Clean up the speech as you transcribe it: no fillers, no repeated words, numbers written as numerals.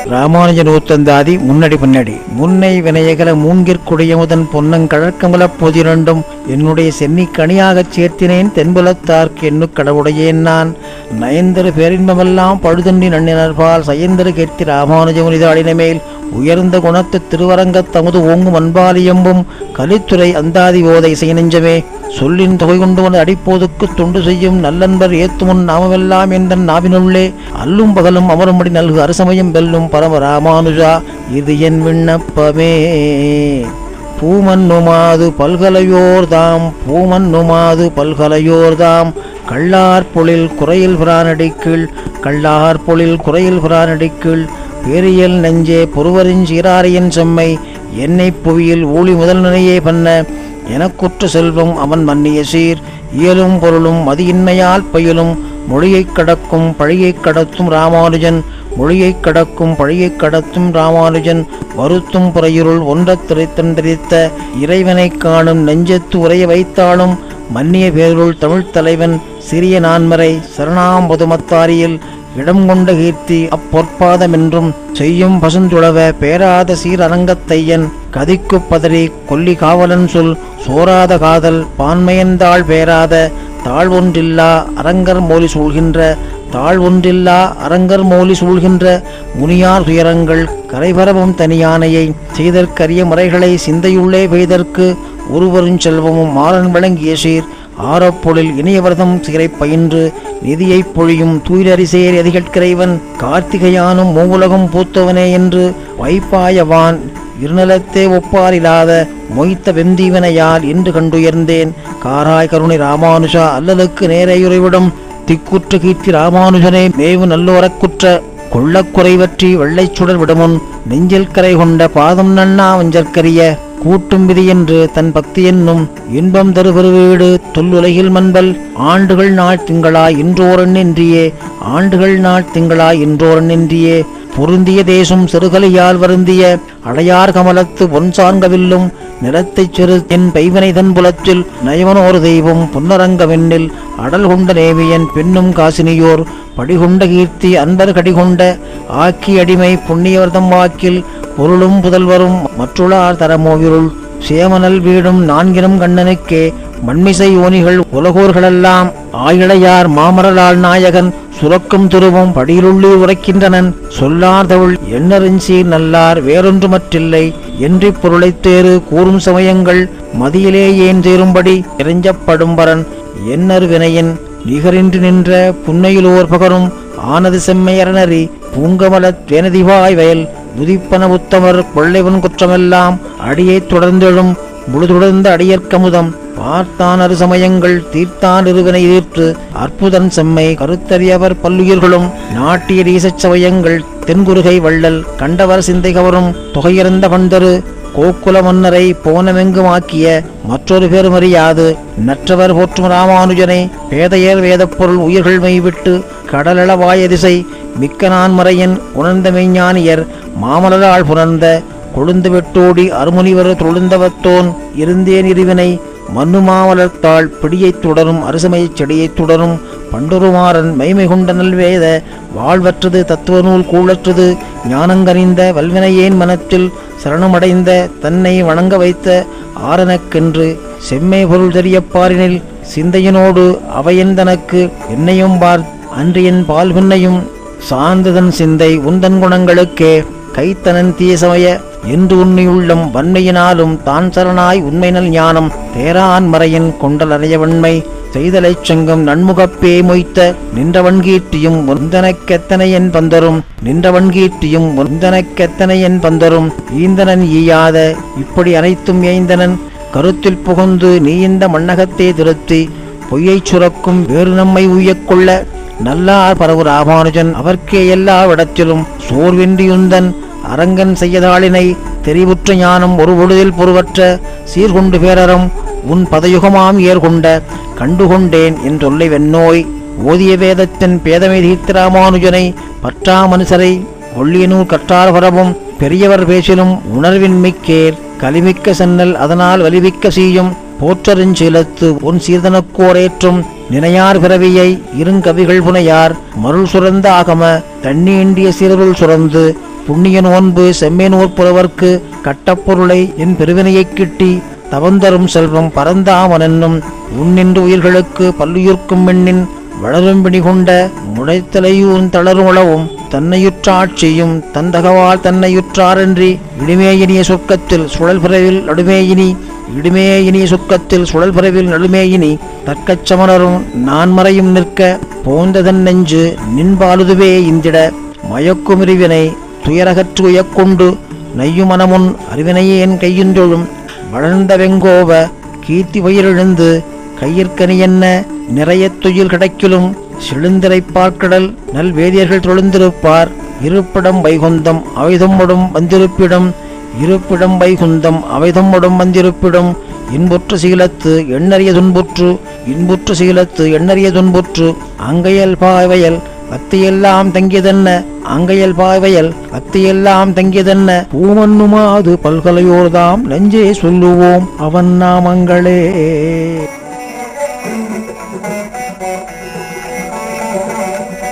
ராமானுஜ நூத்தந்தாதி முன்னடி பின்னடி. முன்னை வினையகல மூங்கிற்குடையமுதன் பொன்னங்கழற்கமுலப் பொதிரண்டும் என்னுடைய சென்னி கனியாகச் சேர்த்தினேன் தென்புலத்தார்க்கு எண்ணு கடவுடையேன் நான். நயந்தரு பேரின்பமெல்லாம் பழுதன்றி நன்னினர்பால் சயந்தரு கேட்தி ராமானுஜ முனிதாளின மேல் உயர்ந்த குணத்து திருவரங்கத் தமுது ஓங்கும் அன்பாலியம்பும் கலித்துறை அந்தாதி ஓதை செய்நெஞ்சமே. சொல்லின் தொகை கொண்டு வந்து அடிப்போதுக்கு தொண்டு செய்யும் நல்லன்பர் ஏத்துமுன் நாமமெல்லாம் என்ற நாவினுள்ளே அல்லும் பகலும் அமரும்படி நல்கு அரசமயம் வெல்லும் பரம ராமானுஜா இது என் விண்ணப்பமே. பூமன்னுமாது பல்கலையோர்தாம் பூமன்னுமாது பல்கலையோர்தாம் கள்ளார் பொழில் குறையில் பிரானடிக்கீழ் கள்ளார் பொழில் குறையில் பிரானடிக்கீழ் பேரியல் நெஞ்சே பொறுவரின் சீராரியன் செம்மை என்னை புவியில் ஊழி முதல் நினையே பண்ண எனக்குற்ற செல்வம் அவன் மன்னிய சீர் இயலும் பொருளும் மதியின்மையால் பயிலும் மொழியைக் கடக்கும் பழியைக் கடத்தும் ராமானுஜன் மொழியைக் கடக்கும் பழியைக் கடத்தும் ராமானுஜன் வருத்தும் புறையுருள் ஒன்றத் திரைத்தந்தரித்த இறைவனை காணும் நெஞ்சத்து உரைய வைத்தாலும் மன்னிய பேருள் தமிழ்த் தலைவன் சிறிய நான்மறை சரணாம்பதுமத்தாரியில் இடம் கொண்ட கீர்த்தி அப்பொற்பாதமென்றும் செய்யும் பசுந்துளவ பேராத சீர் அரங்கத்தையன் கதிக்கு பதறி கொல்லி காவலன் சொல் சோராத காதல் பான்மையந்தாள் பேராத தாழ்வொன்றில்லா அரங்கர் மோலி சூழ்கின்ற தாழ்வொன்றில்லா அரங்கர் மோலி சூழ்கின்ற முனியார் துயரங்கள் கரைபரவும் தனியானையை செய்தற்கரிய முறைகளை சிந்தையுள்ளே பெய்தற்கு ஒருவரும் செல்வமும் மாறன் வழங்கிய சீர் ஆரப்பொழில் இணையவர்தம் சிறை பயின்று நிதியை பொழியும் தூயிலரிசேர் எதிகட்கிறைவன் கார்த்திகையானும் மூவுலகம் பூத்தவனே என்று வைப்பாயவான் இருநிலத்தே ஒப்பாரில்லாத மொய்த்த வெந்தீவனையால் இன்று கண்டுயர்ந்தேன். காராய் கருணை ராமானுஜா அல்லலுக்கு நேரையுறைவிடும் திக்குற்ற கீர்த்தி ராமானுஜனே மேவு நல்லோரக்குற்ற கொள்ளக்குறைவற்றி வெள்ளைச் சுடர் விடுமுன் நெஞ்சில் கரை கொண்ட பாதம் நன்னா வஞ்சற்கரிய கூட்டும் விதி என்று தன் பக்தி என்னும் இன்பம் தருபெரு வீடு தொல்லுலகில் மண்பல் ஆண்டுகள் நாள் திங்களாய் இன்றோரன்னின்றியே ஆண்டுகள் நாள் திங்களாய் இன்றோரன்னின்றியே பொருந்திய தேசும் சிறுகலியால் வருந்திய அடையார் கமலத்து பொன் சார்கவில்லும் நிலத்தைச் சிறு என் பைவனை தன் புலத்தில் நயவனோர் தெய்வம் பொன்னரங்கவெண்ணில் அடல் கொண்ட நேவியன் பெண்ணும் காசினியோர் படிகொண்ட கீர்த்தி அன்பர் கடிகொண்ட ஆக்கி அடிமை புண்ணியவர்தம் வாக்கில் பொருளும் புதல்வரும் மற்றுளார் தரமோவிருள் சேமனல் வீடும் நான்கினும் கண்ணனுக்கே மண்மிசை ஓனிகள் உலகோர்களெல்லாம் ஆயிழையார் மாமரலால் நாயகன் சுரக்கும் துருவும் படியிலுள்ளி உரைக்கின்றனன் சொல்லார் தவுள் எண்ணறிஞ்சீர் நல்லார் வேறொன்றுமற்றில்லை என்றி பொருளைத் தேறு கூறும் சமயங்கள் மதியிலே ஏன் தேரும்படி இறைஞ்சப்படும் பரன் எண்ணறு வினையின் நிகரின்றி நின்ற புன்னையிலோர் பகரும் ஆனது செம்மையரணறி பூங்கமலத் வேனதிவாய் வயல் உதிப்பன உத்தமர் கொள்ளைவன் குற்றமெல்லாம் அடியைத் தொடர்ந்தெழும் முழுதுடர்ந்த அடியற்கமுதம் பார்த்தான் அரு சமயங்கள் தீர்த்தான் இருவினை தீர்த்து அற்புதன் செம்மை கருத்தறியவர் பல்லுயிர்களும் நாட்டிய ஈசச் சமயங்கள் தென்குருகை வள்ளல் கண்டவர் சிந்தை கவரும் தொகையிறந்த பண்டரு கோக்குல மன்னரை போனமெங்குமாக்கிய மற்றொரு பெருமறியாது நற்றவர் போற்றும் ராமானுஜனை பேதையர் வேதப்பொருள் உயிர்கள் மெய்விட்டு கடலளவாய திசை மிக்க நான்மறையன் உணர்ந்த மெய்ஞானியர் மாமலரால் புணர்ந்த கொழுந்து வெட்டோடி அருமுனிவர் தொழுந்தவத்தோன் இருந்தேன் இருவினை மண்ணுமாவலர்த்தாள் பிடியைத் தொடரும் அரசுமைச் செடியைத் தொடரும் பண்டுருமாறன் மைமை கொண்ட நல்வேத வாழ்வற்றது தத்துவ நூல் கூழற்றது ஞானங்கறிந்த வல்வினையேன் மனத்தில் சரணமடைந்த தன்னை வணங்க வைத்த ஆரணக்கென்று செம்மை பொருள் தெரியப்பாரினில் சிந்தையினோடு அவையன் தனக்கு என்னையும் பார் அன்றியன் பால்வின்னையும் சார்ந்ததன் சிந்தை உந்தன் குணங்களுக்கே கைத்தனன் தீயசமய என்று உன்னியுள்ளம் வன்மையினாலும் தான் சரணாய் உண்மைநல் ஞானம் தேரான் மறையின் கொண்டல் அறையவன்மை செய்தலைச் சங்கம் நன்முகப்பே மொய்த்த நின்றவன் கீர்த்தியும் ஒருந்தனக்கெத்தனை என் பந்தரும் நின்றவன் கீர்த்தியும் ஒருந்தனக்கெத்தனை என் பந்தரும் ஈந்தனன் ஈயாத இப்படி அனைத்தும் ஏய்ந்தனன் கருத்தில் புகுந்து நீ இந்த மண்ணகத்தே திருத்தி பொய்யைச் சுரக்கும் வேறு நம்மை உய்யக்கொள்ள நல்லார் பரவு ராமானுஜன் அவர்க்கே எல்லா இடத்திலும் சோர்வின்றியுந்தன் அரங்கன் செய்யதாளினை தெரிவுற்ற ஞானம் ஒரு பொழுதில் பொருவற்ற சீர்கொண்டு பேரறம் உன் பதயுகமாம் ஏற்கொண்ட கண்டுகொண்டேன் என்றொல்லை வெண்ணோய் ஓதிய வேதத்தின் பேதமை தீர்த்த ராமானுஜனை பற்றா மனுசரை ஒள்ளியனூர் கற்றார் பரவும் பெரியவர் பேசிலும் உணர்வின் மிக்கேர் கலிமிக்க சென்னல் அதனால் வலிவிக்க செய்யும் போற்றறிஞ்சீலத்து உன் சீர்தனக்கோரேற்றும் நினையார் பிறவியை இருங்கவிகள் புனையார் மருள் சுரந்த ஆகம தண்ணீண்டிய சிறுருள் சுரந்து புண்ணிய நோன்பு செம்மையனூர் புலவர்க்கு கட்டப்பொருளை என் பெருவினையைக் கிட்டி தவந்தரும் செல்வம் பரந்தாமன் என்னும் உன்னின்று உயிர்களுக்கு பல்லுயிர்க்கும் எண்ணின் வளரும் பிணி கொண்ட முளைத்தலையூன் தளருளவும் தன்னையுற்றாட்சியும் தந்தகவால் தன்னையுற்றாரன்றி இடுமேயினிய சொர்க்கத்தில் சுழல் பிறவில் நடுமேயினி இடுமேயினிய சொர்க்கத்தில் சுழல் பிறவில் நடுமேயினி தற்கச் சமணரும் நான் மறையும் நிற்க போந்ததன் நெஞ்சு நின்பாலுதுவே இந்திட மயக்குமிரிவினை துயரகற்று உயக்கொண்டு நையுமனமுன் அறிவினையேன் கையுந்தொழும் வளர்ந்த வெங்கோவ கீர்த்தி வயிறெழுந்து கையிற்கனி என்ன நிறைய துயில் கிடைக்கிலும் செழுந்திரை பார்க்கடல் நல் வேதியர்கள் தொழுந்திருப்பார் இருப்பிடம் வைகுந்தம் அவைதம்மொடும் வந்திருப்பிடம் இருப்பிடம் வைகுந்தம் அவைதம்மொடும் வந்திருப்பிடம் இன்புற்ற சீலத்து எண்ணறிய துன்புற்று இன்புற்ற சீலத்து எண்ணறிய துன்புற்று அங்கையல் பாவையல் பக்தியெல்லாம் தங்கியதென்ன அங்கையல் பாவையல் பக்தியெல்லாம் தங்கியதென்ன பூமன்னுமாது பல்கலையோர்தாம் நெஞ்சே சொல்லுவோம் அவன் நாமங்களே.